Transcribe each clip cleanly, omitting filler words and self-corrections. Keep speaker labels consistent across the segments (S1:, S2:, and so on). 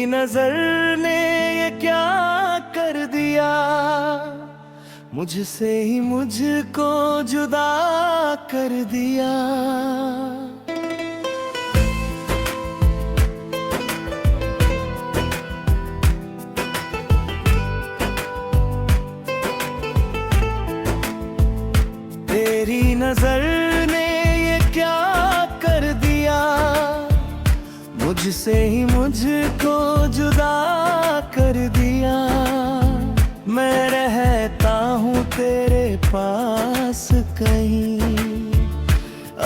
S1: नजर ने ये क्या कर दिया, मुझसे ही मुझको जुदा कर दिया। तेरी नजर ने ये क्या कर दिया, मुझसे ही मुझको जुदा कर दिया। मैं रहता हूँ तेरे पास कहीं,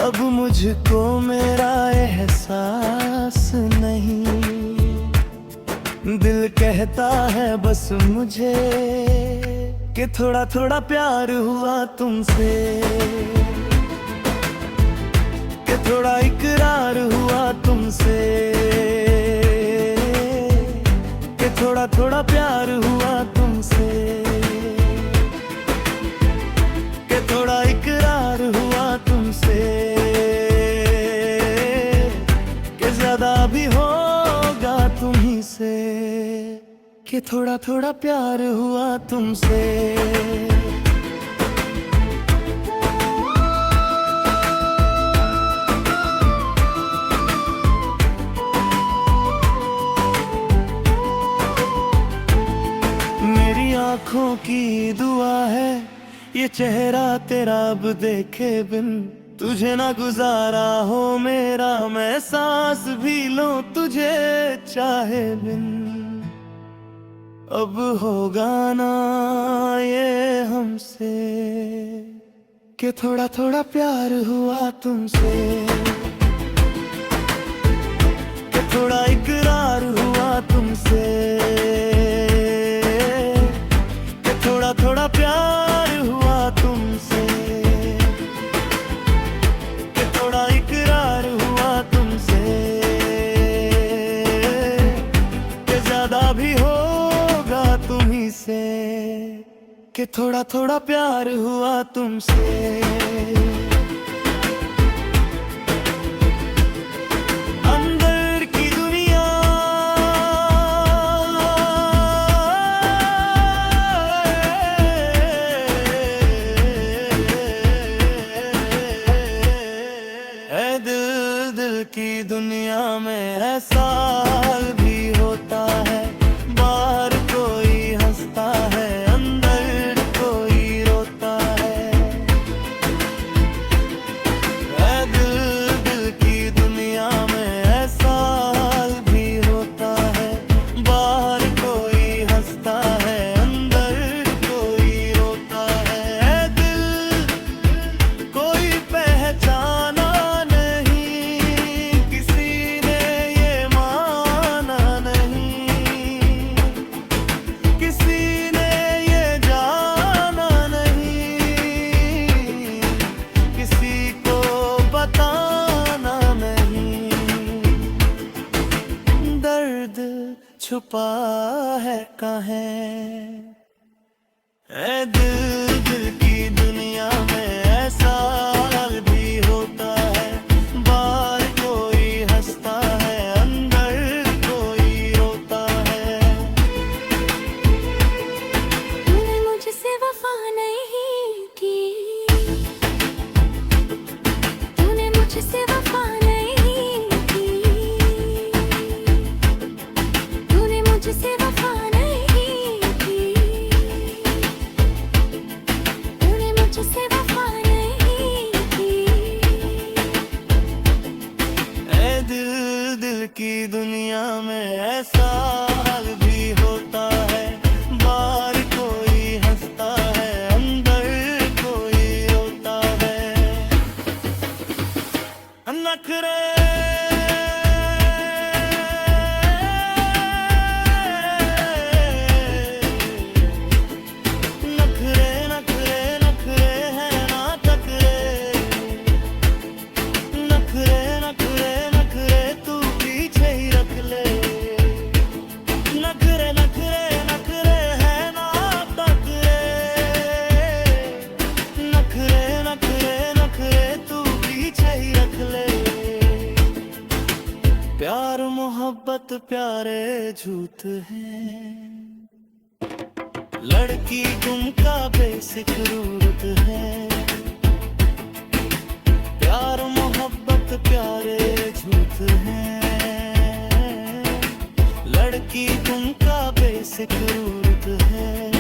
S1: अब मुझको मेरा एहसास नहीं। दिल कहता है बस मुझे कि थोड़ा थोड़ा प्यार हुआ तुमसे, कि थोड़ा इकरार हुआ तुमसे, कि थोड़ा थोड़ा प्यार हुआ तुमसे, कि थोड़ा इकरार हुआ तुमसे, कि ज्यादा भी होगा तुम्हीं से, कि थोड़ा थोड़ा प्यार हुआ तुमसे। मेरी आँखों की दुआ है ये चेहरा तेरा अब देखे बिन, तुझे ना गुजारा हो मेरा मैं सांस भी लूं तुझे चाहे बिन। अब होगा ना ये हमसे कि थोड़ा थोड़ा प्यार हुआ तुमसे, कि थोड़ा इकरार हुआ तुमसे, कि थोड़ा थोड़ा प्यार हुआ तुमसे, कि थोड़ा इकरार हुआ तुमसे, कि ज्यादा भी हो तुम्हीं से, कि थोड़ा थोड़ा प्यार हुआ तुमसे। अंदर की दुनिया है, दिल दिल की दुनिया में ऐसा भी होता है। बाहर कोई हंसता है, अंदर कोई रोता है। दिल दिल की दुनिया में ऐसा भी होता है। बाहर कोई हंसता है, अंदर कोई रोता है। दिल कोई पहचाना नहीं, किसी ने ये माना नहीं, किसी ने ये जाना नहीं, किसी को बताना नहीं। दर्द छुपा है कहाँ, ऐ दिल दिल की दुनिया में ऐसा भी होता है। बाहर कोई हंसता है, अंदर कोई रोता है।
S2: तूने मुझसे वफा नहीं की, तूने मुझसे वफा नहीं की, तूने मुझसे वफा नहीं की, तूने मुझसे वफा नहीं की।
S1: ऐ दिल दिल की दुनिया में ऐसा भी होता है। बाहर कोई हंसता है, अंदर कोई रोता है। नखरे नखरे नखरे नखरे हैं ना टकरे, नखरे नखरे नखरे तू पीछे ही रख ले। प्यारे झूठ हैं। लड़की तुमका बेसिक रूट है, प्यार मोहब्बत प्यारे झूठ हैं। लड़की तुमका बेसिक रूट है।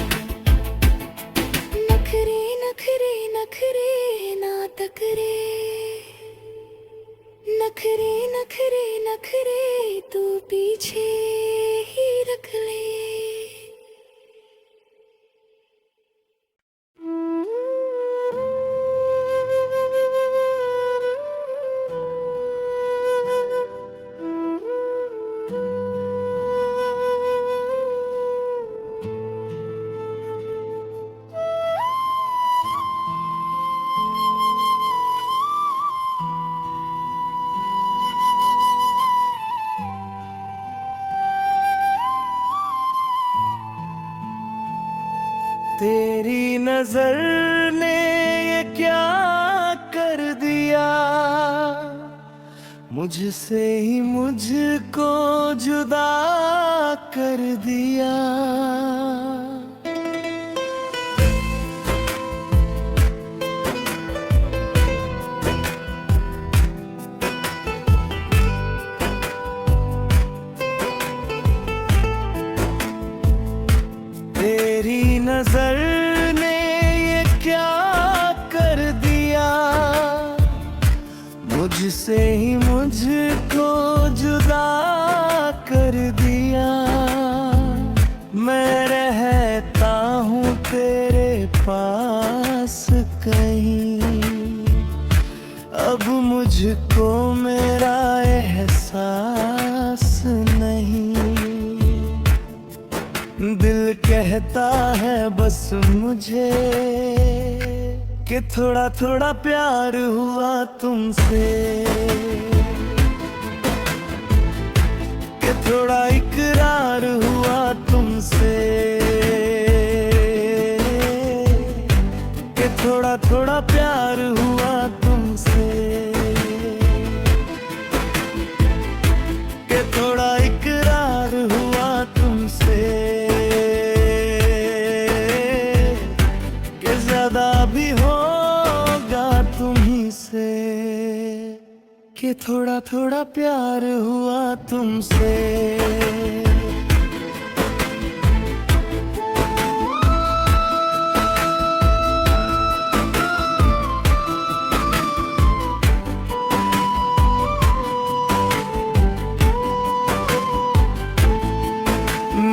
S2: नखरे नखरे नखरे ना तकरे, नखरे नखरे नखरे तू पीछे ही रख ले।
S1: तेरी नजर ने ये क्या कर दिया, मुझसे ही मुझको जुदा कर दिया। तेरी नजर ने ये क्या कर दिया, मुझसे ही मुझको जुदा कर दिया। मैं रहता हूँ तेरे पास कहीं, अब मुझको मेरा एहसास नहीं। दिल कहता है बस मुझे कि थोड़ा थोड़ा प्यार हुआ तुमसे, कि थोड़ा इकरार हुआ तुमसे, कि थोड़ा थोड़ा प्यार हुआ तुमसे, कि थोड़ा इकरार हुआ तुमसे, भी होगा तुम्ही से, कि थोड़ा थोड़ा प्यार हुआ तुमसे।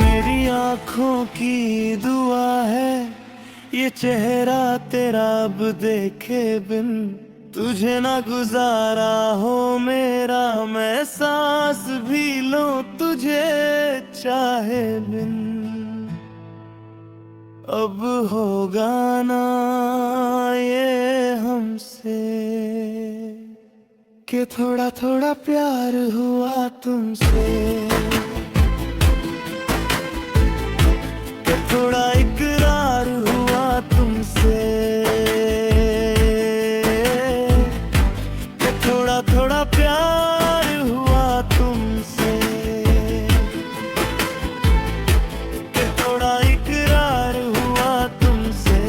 S1: मेरी आँखों की दुआ है ये चेहरा तेरा अब देखे बिन, तुझे ना गुजारा हो मेरा मैं सांस भी लूं तुझे चाहे बिन। अब होगा ना ये हमसे कि थोड़ा थोड़ा प्यार हुआ तुमसे, कि थोड़ा इकरार हुआ तुमसे, कि थोड़ा थोड़ा प्यार हुआ तुमसे, कि थोड़ा इकरार हुआ तुमसे,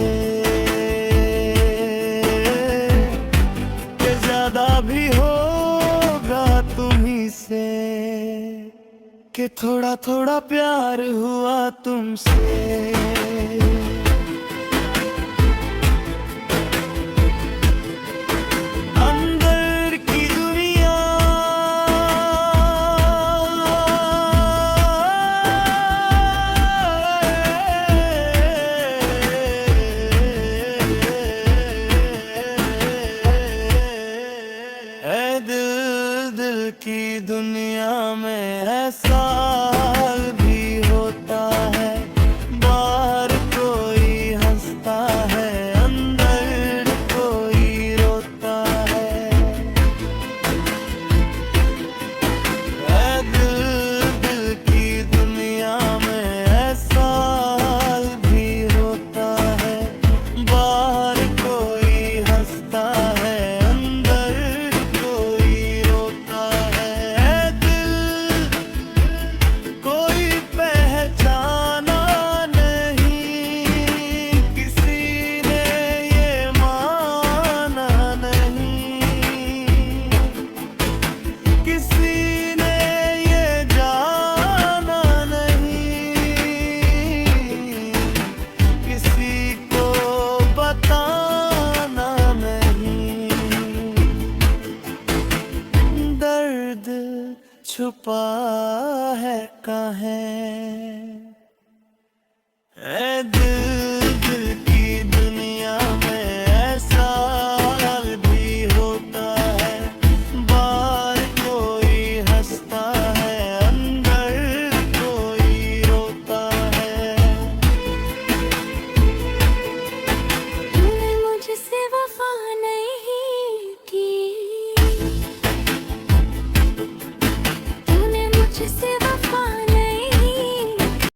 S1: कि ज्यादा भी होगा तुम्ही से, कि थोड़ा थोड़ा प्यार हुआ तुमसे।